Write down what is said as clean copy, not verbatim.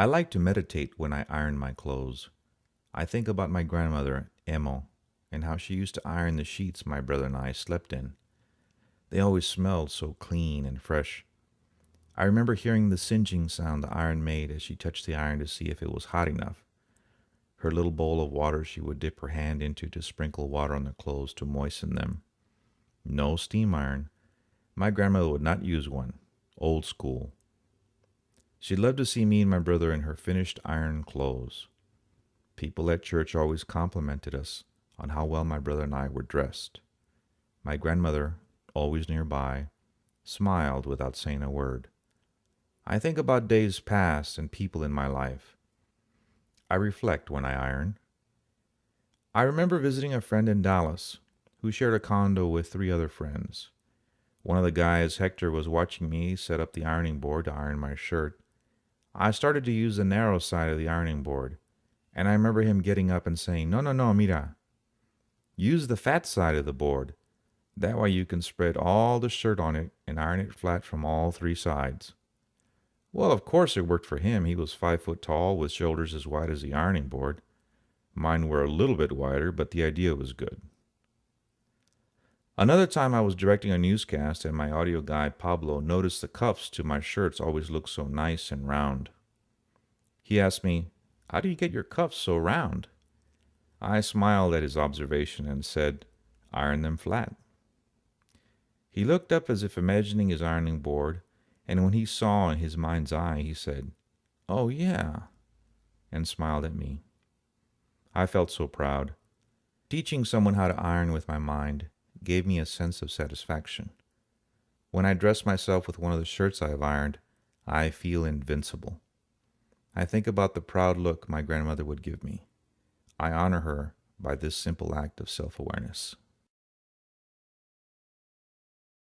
I like to meditate when I iron my clothes. I think about my grandmother, Emo, and how she used to iron the sheets my brother and I slept in. They always smelled so clean and fresh. I remember hearing the singeing sound the iron made as she touched the iron to see if it was hot enough. Her little bowl of water she would dip her hand into to sprinkle water on the clothes to moisten them. No steam iron. My grandmother would not use one. Old school. She loved to see me and my brother in her finished iron clothes. People at church always complimented us on how well my brother and I were dressed. My grandmother, always nearby, smiled without saying a word. I think about days past and people in my life. I reflect when I iron. I remember visiting a friend in Dallas who shared a condo with three other friends. One of the guys, Hector, was watching me set up the ironing board to iron my shirt. I started to use the narrow side of the ironing board, and I remember him getting up and saying, No, no, no, mira. Use the fat side of the board. That way you can spread all the shirt on it and iron it flat from all three sides. Well, of course it worked for him. He was 5 foot tall with shoulders as wide as the ironing board. Mine were a little bit wider, but the idea was good. Another time I was directing a newscast and my audio guy Pablo noticed the cuffs to my shirts always looked so nice and round. He asked me, How do you get your cuffs so round? I smiled at his observation and said, Iron them flat. He looked up as if imagining his ironing board, and when he saw in his mind's eye, he said, Oh yeah, and smiled at me. I felt so proud. Teaching someone how to iron with my mind gave me a sense of satisfaction. When I dress myself with one of the shirts I have ironed, I feel invincible. I think about the proud look my grandmother would give me. I honor her by this simple act of self-awareness.